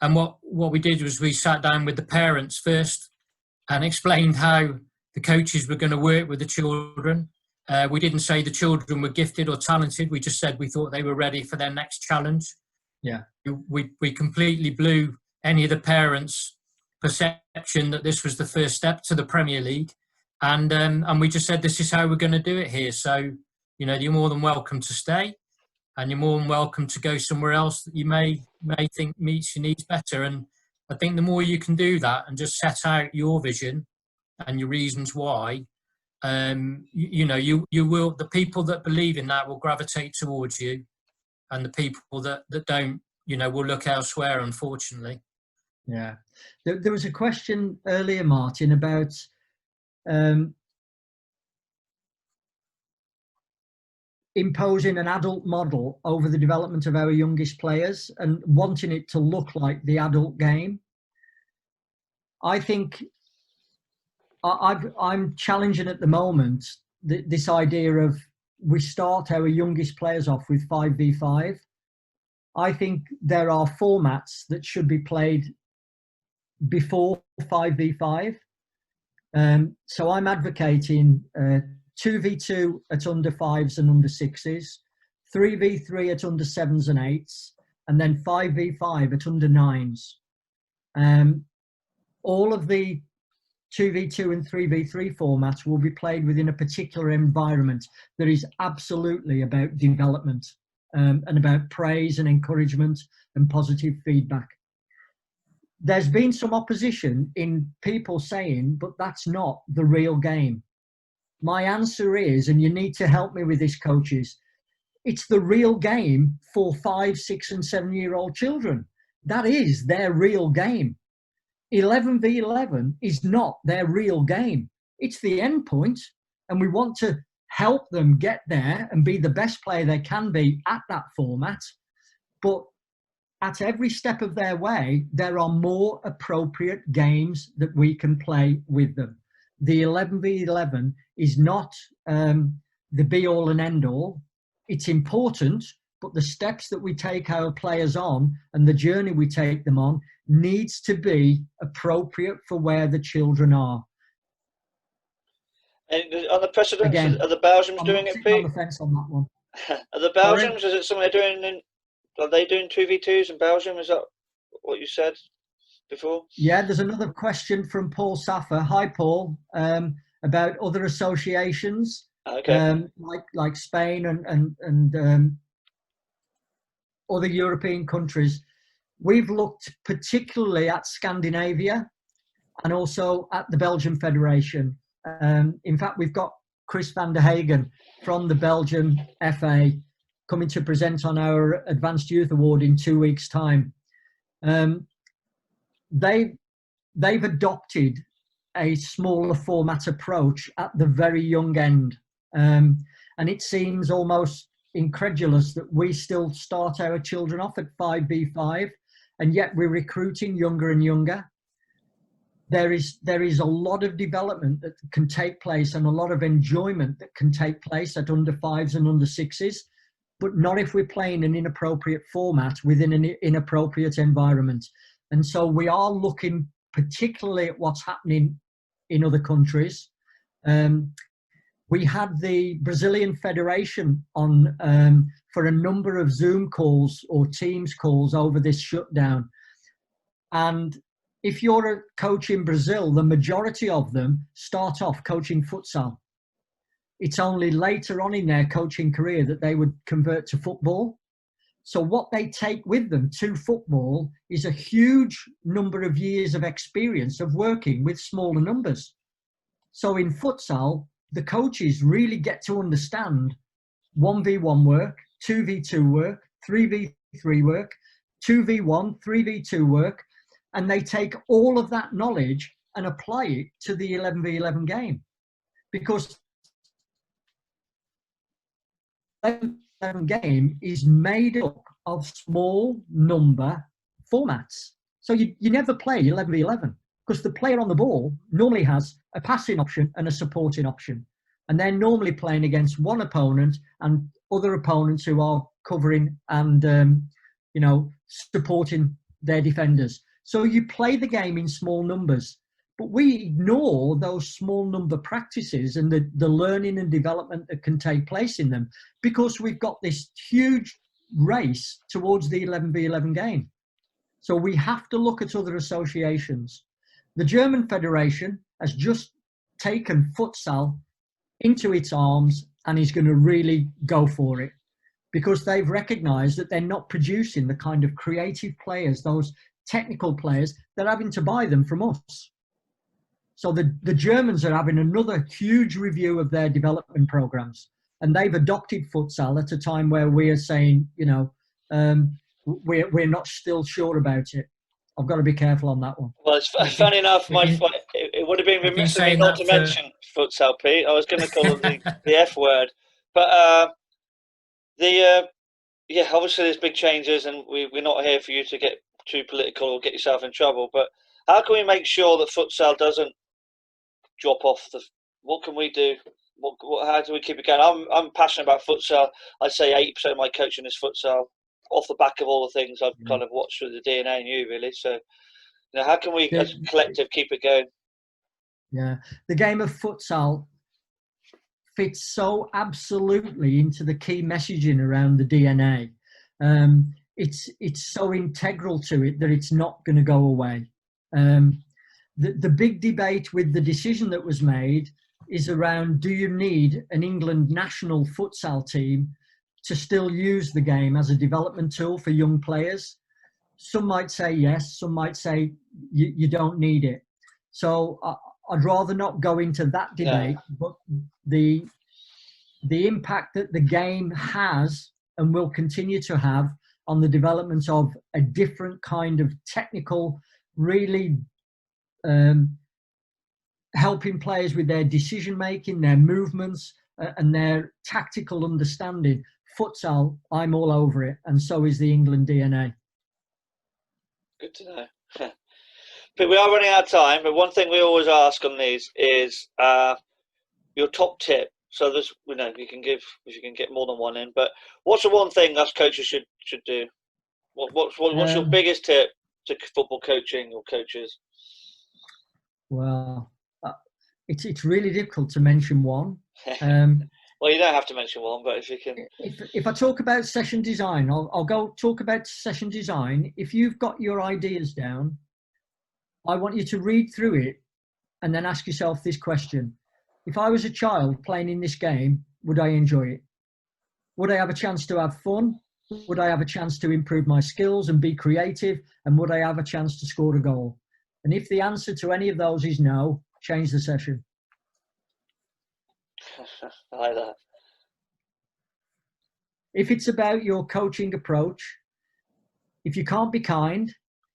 and what we did was we sat down with the parents first and explained how the coaches were going to work with the children. We didn't say the children were gifted or talented. We just said we thought they were ready for their next challenge. Yeah, we completely blew any of the parents' perception that this was the first step to the Premier League, and we just said this is how we're going to do it here. So you're more than welcome to stay, and you're more than welcome to go somewhere else that you may think meets your needs better. And I think the more you can do that and just set out your vision and your reasons why, you will, the people that believe in that will gravitate towards you, and the people that don't, will look elsewhere, unfortunately. Yeah. There was a question earlier, Martin, about imposing an adult model over the development of our youngest players and wanting it to look like the adult game. I think I'm challenging at the moment this idea of we start our youngest players off with 5v5. I think there are formats that should be played before 5v5. So I'm advocating 2v2 at under 5s and under 6s, 3v3 at under 7s and 8s, and then 5v5 at under 9s. All of the 2v2 and 3v3 formats will be played within a particular environment that is absolutely about development and about praise and encouragement and positive feedback. There's been some opposition in people saying, but that's not the real game. My answer is, and you need to help me with this, coaches, it's the real game for 5, 6 and 7-year-old children. That is their real game. 11v11 is not their real game. It's the end point, and we want to help them get there and be the best player they can be at that format. But at every step of their way, there are more appropriate games that we can play with them. The 11v11 is not the be-all and end-all. It's important, but the steps that we take our players on and the journey we take them on needs to be appropriate for where the children are. And on the precedents, Again, are the Belgians I'm doing not it, sitting on Pete? the fence on that one. Are the Belgians, is it something they're doing are they doing 2v2s in Belgium? Is that what you said before? Yeah, there's another question from Paul Saffer. Hi, Paul. About other associations, Okay. like Spain and other European countries. We've looked particularly at Scandinavia and also at the Belgian Federation. In fact, we've got Chris van der Hagen from the Belgian FA coming to present on our Advanced Youth Award in 2 weeks' time. They've adopted a smaller format approach at the very young end. And it seems almost incredulous that we still start our children off at 5v5, and yet we're recruiting younger and younger. There is a lot of development that can take place and a lot of enjoyment that can take place at under 5s and under 6s, but not if we're playing an inappropriate format within an inappropriate environment. And so we are looking particularly at what's happening in other countries. We had the Brazilian Federation on for a number of Zoom calls or Teams calls over this shutdown. And if you're a coach in Brazil, the majority of them start off coaching futsal. It's only later on in their coaching career that they would convert to football. So what they take with them to football is a huge number of years of experience of working with smaller numbers. So in futsal, the coaches really get to understand 1v1 work, 2v2 work, 3v3 work, 2v1, 3v2 work, and they take all of that knowledge and apply it to the 11v11 game. Because the 11v11 game is made up of small number formats. So you never play 11v11 because the player on the ball normally has a passing option and a supporting option. And they're normally playing against one opponent and other opponents who are covering and, supporting their defenders. So you play the game in small numbers, but we ignore those small number practices and the learning and development that can take place in them because we've got this huge race towards the 11v11 game. So we have to look at other associations. The German Federation has just taken futsal into its arms and is going to really go for it because they've recognized that they're not producing the kind of creative players, those technical players, they're having to buy them from us. So the Germans are having another huge review of their development programs, and they've adopted futsal at a time where we are saying, we're not still sure about it. I've got to be careful on that one. Well, it's funny enough, it would have been remiss of me not to mention futsal, Pete. I was going to call it the F word. But Yeah, obviously there's big changes, and we're not here for you to get too political or get yourself in trouble. But how can we make sure that futsal doesn't drop off? What can we do? How do we keep it going? I'm passionate about futsal. I'd say 80% of my coaching is futsal, off the back of all the things I've kind of watched through the DNA in you, really. So, how can we, as a collective, keep it going? Yeah, the game of futsal fits so absolutely into the key messaging around the DNA. It's so integral to it that it's not going to go away. The big debate with the decision that was made is around, do you need an England national futsal team to still use the game as a development tool for young players? Some might say yes, some might say you don't need it. So I'd rather not go into that debate, but the impact that the game has and will continue to have on the development of a different kind of technical, really helping players with their decision making, their movements, and their tactical understanding. Futsal, I'm all over it, and so is the England DNA. Good to know. But we are running out of time. But one thing we always ask on these is your top tip. So there's, you can give, if you can get more than one in. But what's the one thing us coaches should do? What's your biggest tip to football coaching or coaches? Well, it's really difficult to mention one. Well, you don't have to mention one, but if you can. If I talk about session design, I'll go talk about session design. If you've got your ideas down, I want you to read through it and then ask yourself this question. If I was a child playing in this game, would I enjoy it? Would I have a chance to have fun? Would I have a chance to improve my skills and be creative? And would I have a chance to score a goal? And if the answer to any of those is no, change the session. I like that. If it's about your coaching approach, if you can't be kind,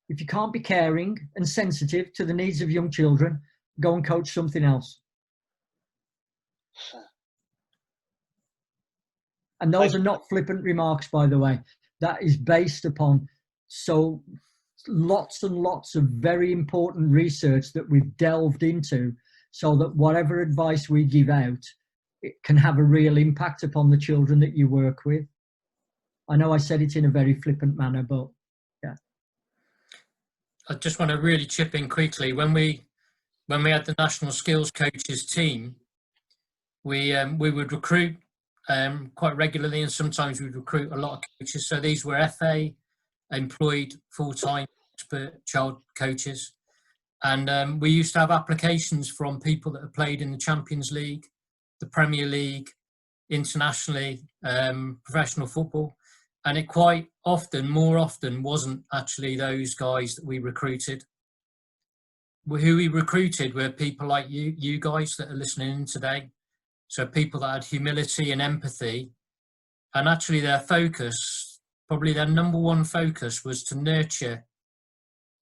if you can't be caring and sensitive to the needs of young children, go and coach something else. And those are not flippant remarks, by the way. That is based upon lots and lots of very important research that we've delved into, so that whatever advice we give out, it can have a real impact upon the children that you work with. I know I said it in a very flippant manner, but yeah. I just want to really chip in quickly. When we had the national skills coaches team, we would recruit quite regularly, and sometimes we'd recruit a lot of coaches. So these were FA employed full-time expert child coaches, and we used to have applications from people that had played in the Champions League, the Premier League, internationally, professional football, and it quite often, more often, wasn't actually those guys that we recruited. Who we recruited were people like you guys that are listening in today. So people that had humility and empathy, and actually their focus, probably their number one focus, was to nurture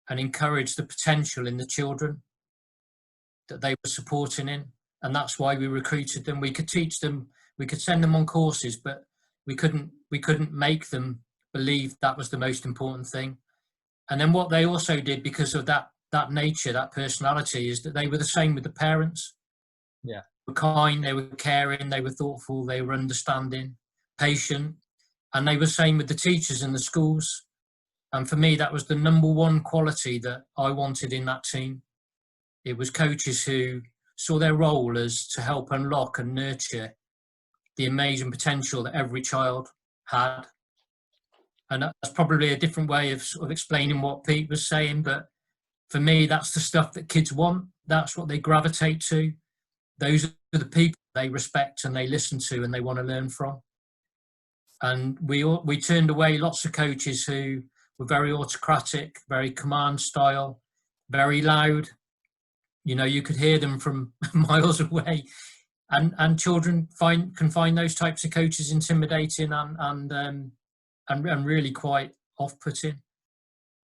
and encourage the potential in the children that they were supporting in. And that's why we recruited them. We could teach them, we could send them on courses, but we couldn't make them believe that was the most important thing. And then what they also did, because of that nature, that personality, is that they were the same with the parents. Yeah. They were kind, they were caring, they were thoughtful, they were understanding, patient, and they were the same with the teachers in the schools. And for me, that was the number one quality that I wanted in that team. It was coaches who saw their role as to help unlock and nurture the amazing potential that every child had. And that's probably a different way of sort of explaining what Pete was saying, but for me, that's the stuff that kids want. That's what they gravitate to. Those are the people they respect and they listen to and they want to learn from. And we turned away lots of coaches who were very autocratic, very command style, very loud. You know, you could hear them from miles away. And children can find those types of coaches intimidating and really quite off-putting.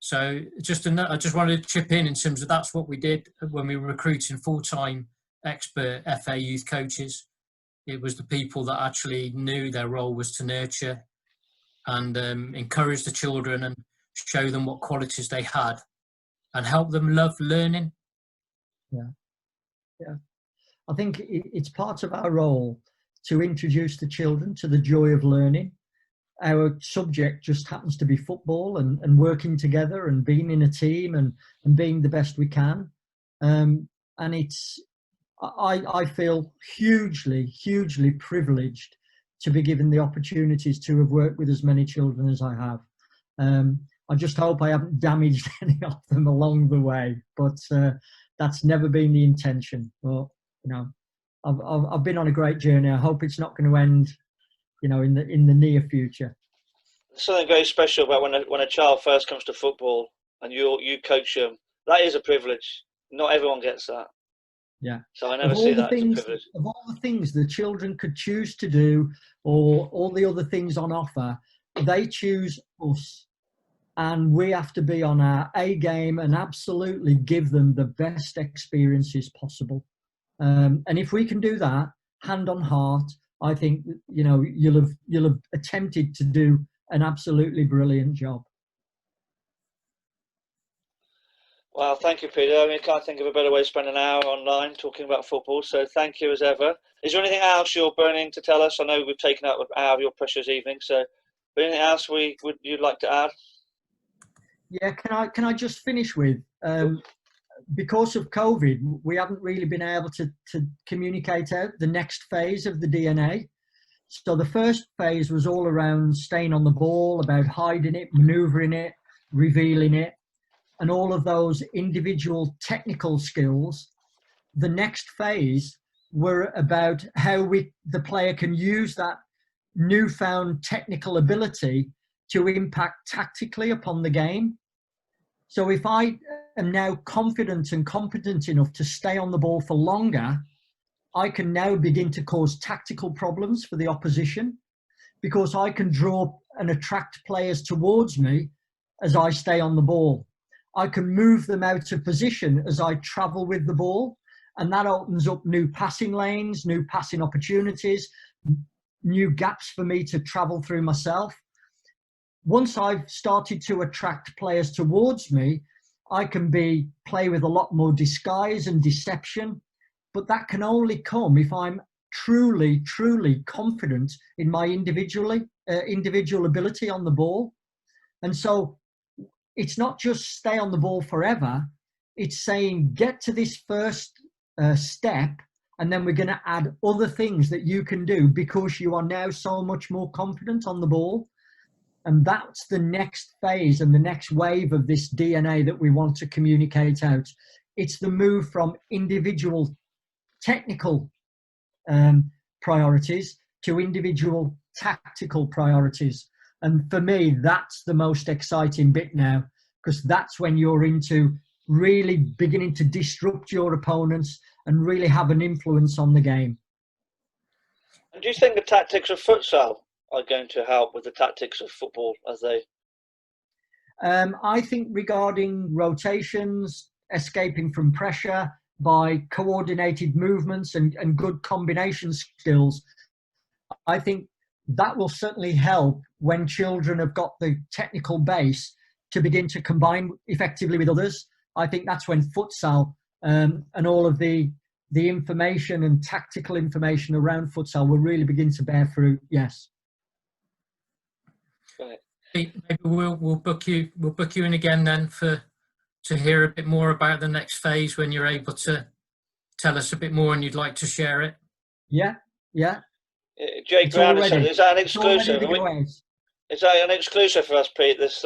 So I just wanted to chip in terms of that's what we did when we were recruiting full-time expert FA youth coaches. It was the people that actually knew their role was to nurture and encourage the children and show them what qualities they had and help them love learning. Yeah, yeah. I think it's part of our role to introduce the children to the joy of learning. Our subject just happens to be football and working together and being in a team and being the best we can. And I feel hugely privileged to be given the opportunities to have worked with as many children as I have. I just hope I haven't damaged any of them along the way, but that's never been the intention. But you know, I've been on a great journey. I hope it's not going to end, you know, in the near future. Something very special about when a child first comes to football and you coach them. That is a privilege. Not everyone gets that. Yeah. So I never see that as a privilege. Of all the things the children could choose to do, or all the other things on offer, they choose us. And we have to be on our A game and absolutely give them the best experiences possible. And if we can do that, hand on heart, I think, you know, you'll have attempted to do an absolutely brilliant job. Well, thank you, Peter. I mean, I can't think of a better way to spend an hour online talking about football. So thank you as ever. Is there anything else you're burning to tell us? I know we've taken out an hour of your precious evening. So anything else you'd like to add? Yeah, can I just finish with, because of COVID, we haven't really been able to communicate out the next phase of the DNA. So the first phase was all around staying on the ball, about hiding it, manoeuvring it, revealing it, and all of those individual technical skills. The next phase were about how the player can use that newfound technical ability to impact tactically upon the game. So if I am now confident and competent enough to stay on the ball for longer, I can now begin to cause tactical problems for the opposition, because I can draw and attract players towards me as I stay on the ball. I can move them out of position as I travel with the ball, and that opens up new passing lanes, new passing opportunities, new gaps for me to travel through myself. Once I've started to attract players towards me, I can play with a lot more disguise and deception, but that can only come if I'm truly confident in my individual ability on the ball. And so it's not just stay on the ball forever. It's saying get to this first step, and then we're going to add other things that you can do because you are now so much more confident on the ball. And that's the next phase and the next wave of this DNA that we want to communicate out. It's the move from individual technical priorities to individual tactical priorities. And for me, that's the most exciting bit now, because that's when you're into really beginning to disrupt your opponents and really have an influence on the game. And do you think the tactics of futsal are going to help with the tactics of football as they? I think regarding rotations, escaping from pressure by coordinated movements and good combination skills, I think that will certainly help when children have got the technical base to begin to combine effectively with others. I think that's when futsal and all of the information and tactical information around futsal will really begin to bear fruit. Yes. Right. Maybe we'll book you in again then to hear a bit more about the next phase when you're able to tell us a bit more and you'd like to share it. Yeah. Jake Brown said, is that an exclusive? Is that an exclusive for us, Pete? This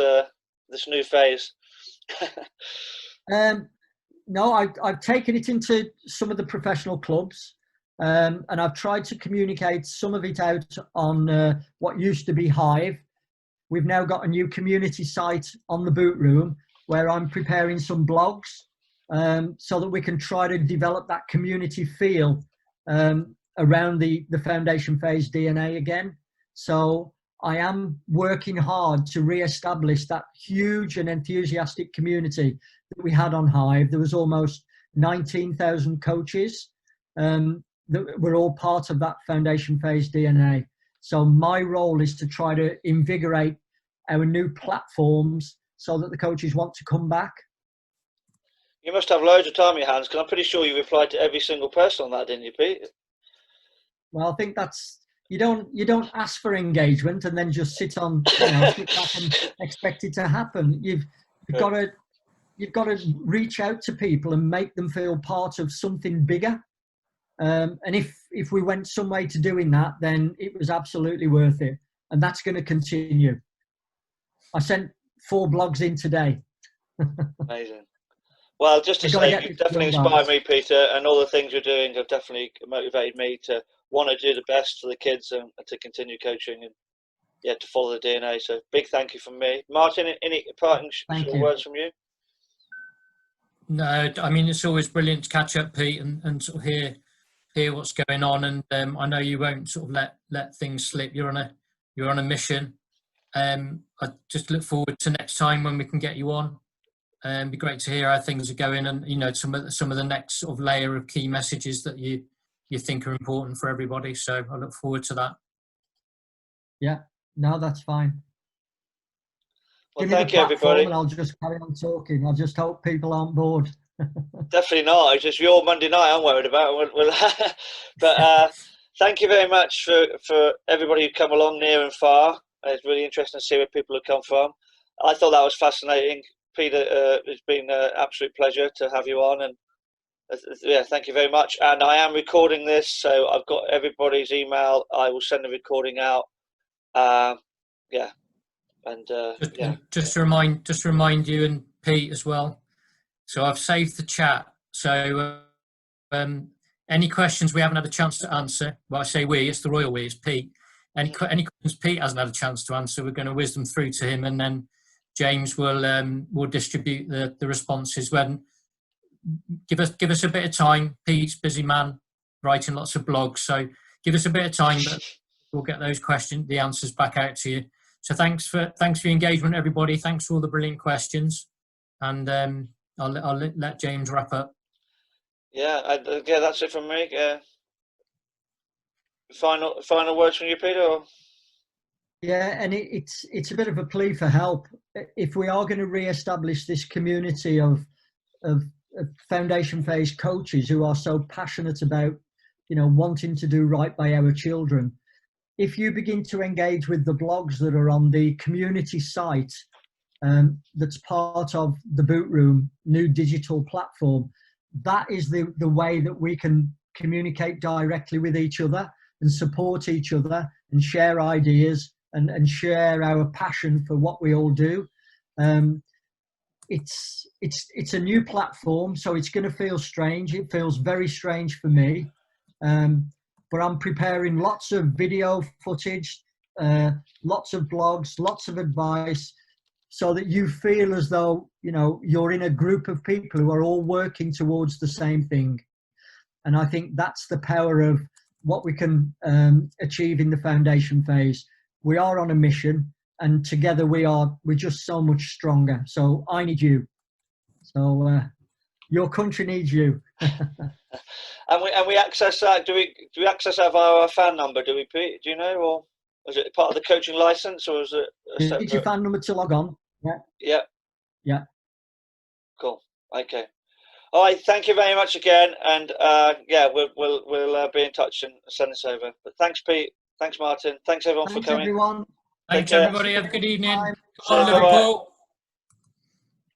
new phase. No, I've taken it into some of the professional clubs, and I've tried to communicate some of it out on what used to be Hive. We've now got a new community site on the Boot Room where I'm preparing some blogs so that we can try to develop that community feel around the foundation phase DNA again. So I am working hard to re-establish that huge and enthusiastic community that we had on Hive. There was almost 19,000 coaches. we're all part of that foundation phase DNA. So my role is to try to invigorate our new platforms so that the coaches want to come back. You must have loads of time in your hands, because I'm pretty sure you replied to every single person on that, didn't you, Pete? Well, I think that's, you don't ask for engagement and then just sit back and expect it to happen. You've got to reach out to people and make them feel part of something bigger. And if we went some way to doing that, then it was absolutely worth it. And that's going to continue. I sent 4 blogs in today. Amazing. Well, just to say, you've definitely inspired me, Peter, and all the things you're doing have definitely motivated me to want to do the best for the kids and to continue coaching and to follow the DNA. So big thank you from me. Martin, any parting words from you? No, I mean, it's always brilliant to catch up, Pete, and sort of hear what's going on. And I know you won't sort of let things slip. You're on a mission. I just look forward to next time when we can get you on. It'd be great to hear how things are going, and some of the next sort of layer of key messages that you think are important for everybody. So I look forward to that. Yeah, no, that's fine. Well, give me thank the you, platform, everybody. and I'll just carry on talking. I just hope people aren't bored. Definitely not. It's just your Monday night I'm worried about. But thank you very much for everybody who come along near and far. It's really interesting to see where people have come from. I thought that was fascinating. Peter, it's been an absolute pleasure to have you on, and thank you very much. And I am recording this, so I've got everybody's email. I will send the recording out. Just to remind you and Pete as well. So I've saved the chat. So any questions we haven't had a chance to answer, well, I say we, it's the royal we, it's Pete. Any questions Pete hasn't had a chance to answer, we're going to whiz them through to him, and then James will distribute the responses. When give us a bit of time. Pete's busy man, writing lots of blogs, so give us a bit of time, but we'll get those the answers back out to you. So thanks for your engagement, everybody. Thanks for all the brilliant questions, and I'll let James wrap up. Yeah, that's it from me. Final words from you, Peter? Or? Yeah, and it's a bit of a plea for help. If we are going to re-establish this community of foundation phase coaches who are so passionate about, wanting to do right by our children, if you begin to engage with the blogs that are on the community site, that's part of the Boot Room new digital platform, that is the way that we can communicate directly with each other and support each other and share ideas and share our passion for what we all do. It's a new platform, so it's going to feel strange. It feels very strange for me, but I'm preparing lots of video footage, lots of blogs, lots of advice, so that you feel as though you're in a group of people who are all working towards the same thing. And I think that's the power of what we can achieve in the foundation phase. We are on a mission, and together we're just so much stronger. So I need you. So your country needs you. and we access that. Do we access that via our fan number? Do we, Pete? Do you know, or is it part of the coaching license, or is it a separate? Need your fan number to log on. Yeah. Yeah. Cool. Okay. All right. Thank you very much again, and we'll be in touch and send this over. But thanks, Pete. Thanks, Martin. Thanks, everyone, for coming. Everyone. Thanks, everybody. Have a good evening. Go on, Liverpool.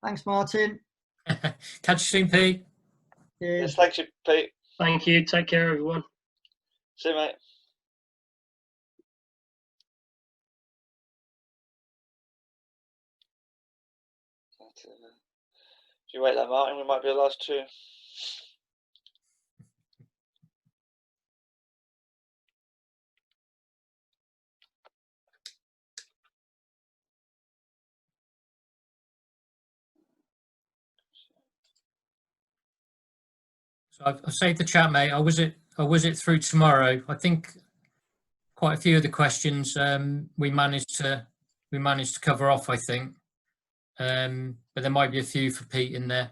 Thanks, Martin. Catch you soon, Pete. Yes, thank you, Pete. Thank you. Take care, everyone. See you, mate. Do you wait there, Martin? We might be the last two. So I've saved the chat, mate. I'll whiz it through tomorrow. I think quite a few of the questions we managed to cover off, I think, but there might be a few for Pete in there.